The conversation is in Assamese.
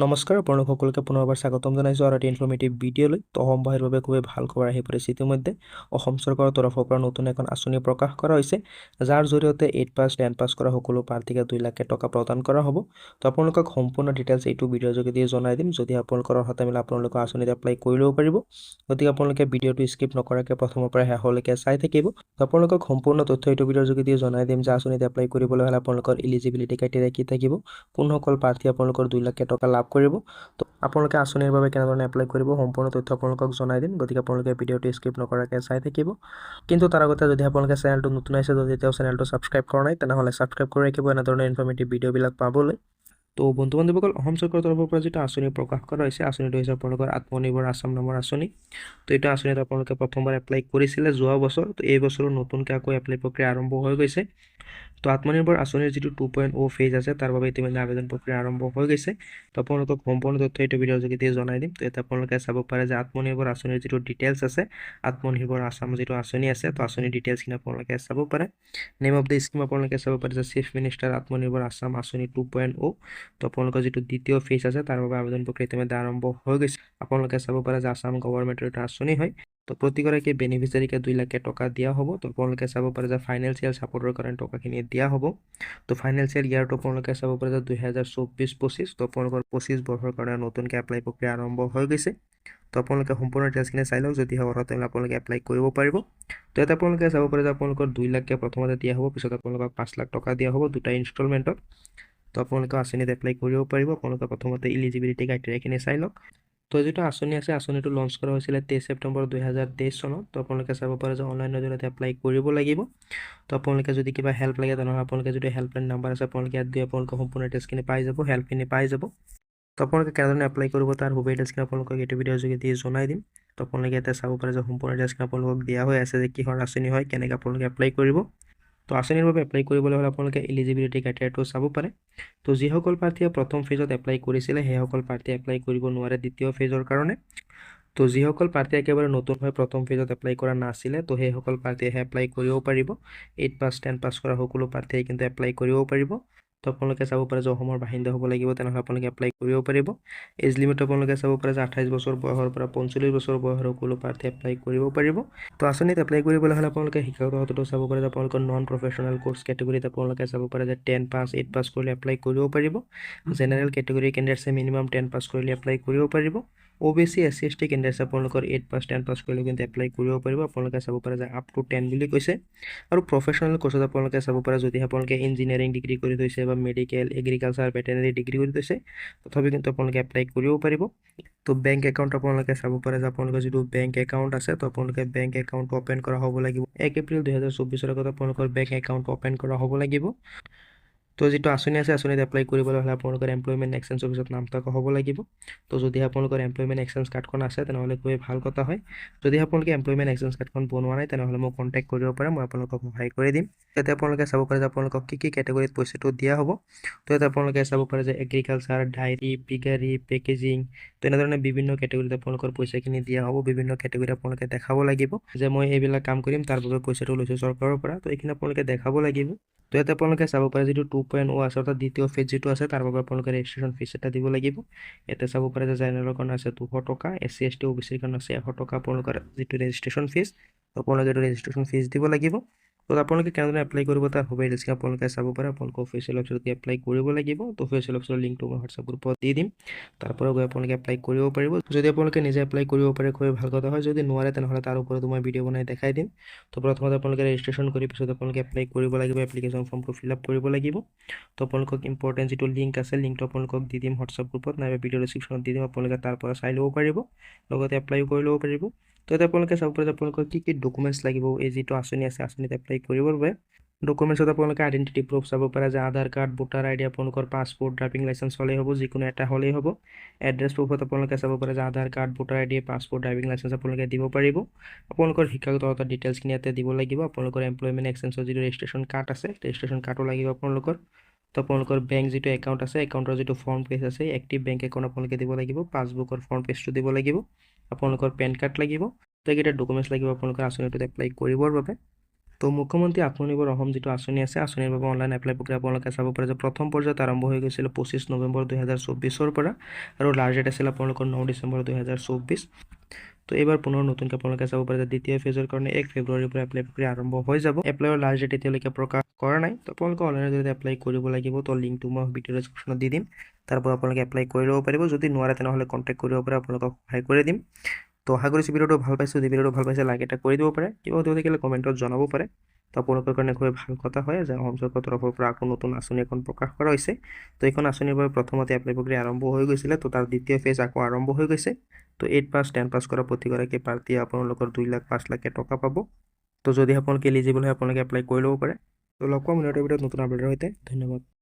নমস্কাৰ আপোনালোক সকলোকে পুনৰবাৰ স্বাগতম জনাইছোঁ আৰু এটা ইনফৰ্মেটিভ ভিডিঅ'লৈ তো অসমবাসীৰ বাবে খুবেই ভাল খবৰ আহি পৰিছে। ইতিমধ্যে অসম চৰকাৰৰ তৰফৰ পৰা নতুন এখন আঁচনি প্ৰকাশ কৰা হৈছে, যাৰ জৰিয়তে 8 পাছ 10 পাছ কৰা সকলো প্ৰাৰ্থীকে 2 লাখ টকা প্ৰদান কৰা হ'ব। তো আপোনালোকক সম্পূৰ্ণ ডিটেইলছ এইটো ভিডিঅ'ৰ যোগেদি জনাই দিম। যদি আপোনালোকৰ অৰ্হতা মিলে আপোনালোকে আঁচনিত এপ্লাই কৰি ল'ব পাৰিব। গতিকে আপোনালোকে ভিডিঅ'টো স্কিপ নকৰাকৈ প্ৰথমৰ পৰা শেষলৈকে চাই থাকিব। তো আপোনালোকক সম্পূৰ্ণ তথ্য এইটো ভিডিঅ'ৰ যোগেদি জনাই দিম যে আঁচনিত এপ্লাই কৰিবলৈ হ'লে আপোনালোকৰ এলিজিবিলিটি ক্ৰাইটেৰিয়া কি থাকিব, কোনসকল প্ৰাৰ্থী আপোনালোকৰ 2 লাখ টকা লাভ কৰিব। তো আপোনালোকে আঁচনিৰ বাবে কেনেধৰণে এপ্লাই কৰিব সম্পূৰ্ণ তথ্য আপোনালোকক জনাই দিম। গতিকে আপোনালোকে ভিডিঅ'টো স্কিপ নকৰাকৈ চাই থাকিব। কিন্তু তাৰ আগতে যদি আপোনালোকে চেনেলটো নতুন আহিছে, যদি এতিয়াও চেনেলটো ছাবস্ক্ৰাইব কৰা নাই, তেনেহ'লে ছাবস্ক্ৰাইব কৰি ৰাখিব এনেধৰণৰ ইনফৰ্মেটিভ ভিডিঅ'বিলাক পাবলৈ। তো বন্ধু বান্ধৱীসকল, অসম চৰকাৰৰ তৰফৰ পৰা যিটো আঁচনি প্ৰকাশ কৰা হৈছে, আঁচনিটো হৈছে আপোনালোকৰ আত্মনিৰ্ভৰ আসাম নামৰ আঁচনি। তো এইটো আঁচনিত আপোনালোকে প্ৰথমবাৰ এপ্লাই কৰিছিলে যোৱা বছৰ। তো এই বছৰো নতুনকৈ আকৌ এপ্লাই প্ৰক্ৰিয়া আৰম্ভ হৈ গৈছে। তো আত্মনিৰ্ভৰ আঁচনিৰ যিটো 2.0 ফেজ আছে, তাৰ বাবে ইতিমধ্যে আবেদন প্ৰক্ৰিয়া আৰম্ভ হৈ গৈছে। তো আপোনালোকক সম্পূৰ্ণ তথ্য এইটো ভিডিঅ'ৰ যোগেদি জনাই দিম। তো এতিয়া আপোনালোকে চাব পাৰে যে আত্মনিৰ্ভৰ আঁচনিৰ যিটো ডিটেইলছ আছে, আত্মনিৰ্ভৰ আসাম যিটো আঁচনি আছে, তো আঁচনিৰ ডিটেইলছখিনি আপোনালোকে চাব পাৰে। নেম অফ দ্য স্কিম আপোনালোকে চাব পাৰে যে চিফ মিনিষ্টাৰ আত্মনিৰ্ভৰ আসাম আঁচনি 2.0। তো আপোনালোকৰ যিটো দ্বিতীয় ফেজ আছে, তাৰ বাবে আবেদন প্ৰক্ৰিয়া ইতিমধ্যে আৰম্ভ হৈ গৈছে। আপোনালোকে চাব পাৰে যে আসাম গভৰ্ণমেণ্টৰ এটা আঁচনি হয়। তো প্ৰতিগৰাকী বেনিফিচিয়াৰীকে 2 লাখ টকা দিয়া হ'ব। তো আপোনালোকে চাব পাৰে যে ফাইনেন্সিয়েল ছাপোৰ্টৰ কাৰণে টকাখিনি দিয়া হ'ব। তো ফাইনেন্সিয়েল ইয়াৰটো আপোনালোকে চাব পাৰে যে 2024-25। তো আপোনালোকৰ 25 বৰ্ষৰ কাৰণে নতুনকৈ এপ্লাই প্ৰক্ৰিয়া আৰম্ভ হৈ গৈছে। তো আপোনালোকে সম্পূৰ্ণ ডিটেইলছখিনি চাই লওক। যদি হয় তেনেহ'লে আপোনালোকে এপ্লাই কৰিব পাৰিব। তো ইয়াত আপোনালোকে চাব পাৰে যে আপোনালোকৰ 2 লাখকৈ প্ৰথমতে দিয়া হ'ব, পিছত আপোনালোকক 5 লাখ টকা দিয়া হ'ব দুটা ইনষ্টলমেণ্টত। তো আপোনালোকে আঁচনিত এপ্লাই কৰিব পাৰিব। আপোনালোকে প্ৰথমতে ইলিজিবিলিটি ক্ৰাইটেৰিয়াখিনি চাই লওক। তো যিটো আঁচনি আছে, আঁচনিটো লঞ্চ কৰা হৈছিলে 23 ছেপ্টেম্বৰ 2023 চনত। তো আপোনালোকে চাব পাৰে যে অনলাইনৰ জৰিয়তে এপ্লাই কৰিব লাগিব। তো আপোনালোকে যদি কিবা হেল্প লাগে তেনেহ'লে আপোনালোকে যদি হেল্পলাইন নাম্বাৰ আছে, আপোনালোকে ইয়াত গৈ আপোনালোকে সম্পূৰ্ণ ডিটেইলছখিনি পাই যাব, হেল্পখিনি পাই যাব। তো আপোনালোকে কেনেধৰণে এপ্লাই কৰিব তাৰ সুবিধা ডিটেইলছখিনি আপোনালোকক এইটো ভিডিঅ'ৰ যোগেদি জনাই দিম। তো আপোনালোকে ইয়াতে চাব পাৰে যে সম্পূৰ্ণ ডিটেইলছখিনি আপোনালোকক দিয়া হৈ আছে যে কিহৰ আঁচনি হয়, কেনেকৈ আপোনালোকে এপ্লাই কৰিব। তো আঁচনিৰ বাবে এপ্লাই কৰিবলৈ হ'লে আপোনালোকে এলিজিবিলিটি ক্ৰাইটেৰিয়াটো চাব পাৰে। তো যিসকল প্ৰাৰ্থীয়ে প্ৰথম ফেজত এপ্লাই কৰিছিলে, সেইসকল প্ৰাৰ্থীয়ে এপ্লাই কৰিব নোৱাৰে দ্বিতীয় ফেজৰ কাৰণে। তো যিসকল প্ৰাৰ্থী একেবাৰে নতুন হৈ প্ৰথম ফেজত এপ্লাই কৰা নাছিলে, তো সেইসকল প্ৰাৰ্থীয়েহে এপ্লাই কৰিব পাৰিব। 8 পাছ 10 পাছ কৰা সকলো প্ৰাৰ্থীয়ে কিন্তু এপ্লাই কৰিব পাৰিব। তো আপোনালোকে চাব পাৰে যে অসমৰ বাসিন্দা হ'ব লাগিব, তেনেহ'লে আপোনালোকে এপ্লাই কৰিব পাৰিব। এজ লিমিট আপোনালোকে চাব পাৰে যে 28 বছৰ বয়সৰ পৰা 45 বছৰ বয়সৰ সকলো প্ৰাৰ্থী এপ্লাই কৰিব পাৰিব। তো আঁচনিত এপ্লাই কৰিবলৈ হ'লে আপোনালোকে শিক্ষাগত অৰ্হতাটো চাব পাৰে যে আপোনালোকৰ নন প্ৰফেশ্যনেল কোৰ্চ কেটেগৰীত আপোনালোকে চাব পাৰে যে 10 পাছ 8 পাছ কৰিলে এপ্লাই কৰিব পাৰিব। জেনেৰেল কেটেগৰী কেণ্ডিডেটছে মিনিমাম 10 পাছ কৰিলে এপ্লাই কৰিব পাৰিব। OBC SC ST কেণ্ডিডেটছে আপোনালোকৰ 8 পাছ 10 পাছ কৰিলে কিন্তু এপ্লাই কৰিব পাৰিব। আপোনালোকে চাব পাৰে যে upto 10 বুলি কৈছে। আৰু প্ৰফেশ্যনেল কোৰ্চত আপোনালোকে চাব পাৰে যদি আপোনালোকে ইঞ্জিনিয়াৰিং ডিগ্ৰী কৰি থৈছে বা মেডিকেল এগ্ৰিকালচাৰ ভেটেনেৰী ডিগ্ৰী কৰি থৈছে, তথাপি কিন্তু আপোনালোকে এপ্লাই কৰিব পাৰিব। তো বেংক একাউণ্ট আপোনালোকে চাব পাৰে যে আপোনালোকৰ যিটো বেংক একাউণ্ট আছে, তো আপোনালোকে বেংক একাউণ্ট অ'পেন কৰা হ'ব লাগিব। 1 এপ্ৰিল 2024 আগত আপোনালোকৰ বেংক একাউণ্ট অ'পেন কৰা হ'ব লাগিব। তো যিটো আঁচনি আছে, আঁচনিত এপ্লাই কৰিবলৈ হ'লে আপোনালোকৰ এমপ্লয়মেণ্ট এক্সচেঞ্জ অফিচত নাম থকা হ'ব লাগিব। তো যদি আপোনালোকৰ এমপ্লয়মেণ্ট এক্সচেঞ্জ কাৰ্ডখন আছে, তেনেহ'লে খুবেই ভাল কথা হয়। যদি আপোনালোকে এমপ্লয়মেণ্ট এক্সচেঞ্জ কাৰ্ডখন বনোৱা নাই, তেনেহ'লে মোক কণ্টেক্ট কৰিব পাৰে, মই আপোনালোকক সহায় কৰি দিম। ইয়াতে আপোনালোকে চাব পাৰে যে আপোনালোকক কি কেটেগৰীত পইচাটো দিয়া হ'ব। তো ইয়াতে আপোনালোকে চাব পাৰে যে এগ্ৰিকালচাৰ, ডায়েৰী, পিগাৰী, পেকেজিং, তো এনেধৰণে বিভিন্ন কেটেগৰীত আপোনালোকৰ পইচাখিনি দিয়া হ'ব। বিভিন্ন কেটেগৰী আপোনালোকে দেখাব লাগিব যে মই এইবিলাক কাম কৰিম, তাৰ বাবে পইচাটো লৈছোঁ চৰকাৰৰ পৰা। তো এইখিনি আপোনালোকে দেখাব লাগিব। তো ইয়াতে আপোনালোকে চাব পাৰে যিটো 2.0 আছে, অৰ্থাৎ দ্বিতীয় ফেজ যিটো আছে, তাৰ বাবে আপোনালোকে ৰেজিষ্ট্ৰেশ্যন ফিজ এটা দিব লাগিব। ইয়াতে চাব পাৰে যে জেনেৰেলৰ কাৰণে আছে 200 টকা, SC ST OBCৰ কাৰণে আছে 100 টকা আপোনালোকৰ যিটো ৰেজিষ্ট্ৰেশ্যন ফিজ। আপোনালোকে এইটো ৰেজিষ্ট্ৰেশ্যন ফিজ দিব লাগিব। তো আপোনালোকে কেনেদৰে এপ্লাই কৰিব তাৰ সুবিধা ডিটেইলছখিনি আপোনালোকে চাব পাৰে। আপোনালোকে অফিচিয়েল ৱেবছাইটত এপ্লাই কৰিব লাগিব। তো অফিচিয়েল ৱেবছাইটৰ লিংকটো মই হোৱাটছআপ গ্ৰুপত দি দিম, তাৰ পৰা গৈ আপোনালোকে এপ্লাই কৰিব পাৰিব। যদি আপোনালোকে নিজে এপ্লাই কৰিব পাৰে খুবেই ভাল কথা হয়। যদি নোৱাৰে তেনেহ'লে তাৰ ওপৰতো মই ভিডিঅ' বনাই দেখাই দিম। তো প্ৰথমতে আপোনালোকে ৰেজিষ্ট্ৰেশ্যন কৰি পিছত আপোনালোকে এপ্লাই কৰিব লাগিব, এপ্লিকেশ্যন ফৰ্মটো ফিল আপ কৰিব লাগিব। তো আপোনালোকক ইম্পৰ্টেণ্ট যিটো লিংক আছে, লিংকটো আপোনালোকক দি দিম হোৱাটছআপ গ্ৰুপত, নাইবা ভিডিঅ' ডিছক্ৰিপশ্যনত দি দিম। আপোনালোকে তাৰ পৰা চাই ল'ব পাৰিব, লগতে এপ্লাইও কৰি ল'ব পাৰিব। তো ইয়াতে আপোনালোকে চাব পাৰে যে আপোনালোকৰ কি ডকুমেণ্টছ লাগিব এই যিটো আঁচনি আছে, আঁচনিত এপ্লাই কৰিবৰ বাবে। ডকুমেণ্টছত আপোনালোকে আইডেণ্টিটি প্ৰুফ চাব পাৰে যে আধাৰ কাৰ্ড, ভোটাৰ ID, আপোনালোকৰ পাছপোৰ্ট, ড্ৰাইভিং লাইচেঞ্চ হ'লেই হ'ব, যিকোনো এটা হ'লেই হ'ব। এড্ৰেছ প্ৰুফত আপোনালোকে চাব পাৰে যে Aadhaar card, voter ID, passport, driving licence আপোনালোকে দিব পাৰিব। আপোনালোকৰ শিক্ষাগত অৰ্হতাৰ ডিটেইলছখিনি ইয়াতে দিব লাগিব। আপোনালোকৰ এমপ্লয়মেণ্ট এক্সচেঞ্জৰ যিটো ৰেজিষ্ট্ৰেশ্যন কাৰ্ড আছে, ৰেজিষ্ট্ৰেশ্যন কাৰ্ডো লাগিব আপোনালোকৰ। তো আপোনালোকৰ বেংক যিটো একাউণ্ট আছে, একাউণ্টৰ যিটো ফ্ৰণ্ট পেজ আছে, এক্টিভ বেংক একাউণ্ট আপোনালোকে দিব লাগিব। পাছবুকৰ ফ্ৰণ্ট পেজটো দিব লাগিব। আপোনালোকৰ পেন কাৰ্ড লাগিব। তো এইকেইটা ডকুমেণ্টছ লাগিব আপোনালোকৰ আঁচনিটোত এপ্লাই কৰিবৰ বাবে। তো মুখ্যমন্ত্ৰী আত্মনিৰ্ভৰ অসম যিটো আঁচনি আছে আঁচনিৰ বাবে অনলাইন এপ্লাই প্ৰক্ৰিয়া আপোনালোকে চাব পাৰে যে প্ৰথম পৰ্যায়ত আৰম্ভ হৈ গৈছিল 25 নৱেম্বৰ 2024 পৰা আৰু লাষ্ট ডেট আছিল আপোনালোকৰ 9 ডিচেম্বৰ 2024। তো এইবাৰ পুনৰ নতুনকৈ আপোনালোকে চাব পাৰে যে দ্বিতীয় ফেজৰ কাৰণে 1 ফেব্ৰুৱাৰীৰ পৰা এপ্লাই প্ৰক্ৰিয়া আৰম্ভ হৈ যাব। এপ্লাইৰ লাষ্ট ডেট এতিয়ালৈকে প্ৰকাশ কৰা নাই, তো আপোনালোকে অনলাইনৰ জৰিয়তে এপ্লাই কৰিব লাগিব। তো লিংকটো মই ভিডিঅ' ডেছক্ৰিপশ্যনত দি দিম, তাৰ পৰা আপোনালোকে এপ্লাই কৰি ল'ব পাৰিব। যদি নোৱাৰে তেনেহ'লে কণ্টেক্ট কৰিব পাৰে, আপোনালোকক সহায় কৰি দিম। তো আশা কৰিছোঁ ভিডিঅ'টো ভাল পাইছোঁ। যদি ভিডিঅ'টো ভাল পাইছে লাইক এটা কৰি দিব পাৰে, কিবা সুধিব থাকিলে কমেণ্টত জনাব পাৰে। তো আপোনালোকৰ কাৰণে খুবেই ভাল কথা হয় যে অসম চৰকাৰৰ তৰফৰ পৰা আকৌ নতুন আঁচনি এখন প্ৰকাশ কৰা হৈছে। তো এইখন আঁচনিৰ বাবে প্ৰথমতে এপ্লাই প্ৰক্ৰিয়া আৰম্ভ হৈ গৈছিলে, তো তাৰ দ্বিতীয় ফেজ আকৌ আৰম্ভ হৈ গৈছে। তো 8 পাছ 10 পাছ কৰা প্ৰতিগৰাকী প্ৰাৰ্থীয়ে আপোনালোকৰ 2 লাখ 5 লাখকৈ টকা পাব। তো যদি আপোনালোকে এলিজিবল হয় আপোনালোকে এপ্লাই কৰি ল'ব পাৰে। তো লগ পাম নেক্সট ভিডিঅ'ত নতুন আপডেটৰ সৈতে। ধন্যবাদ।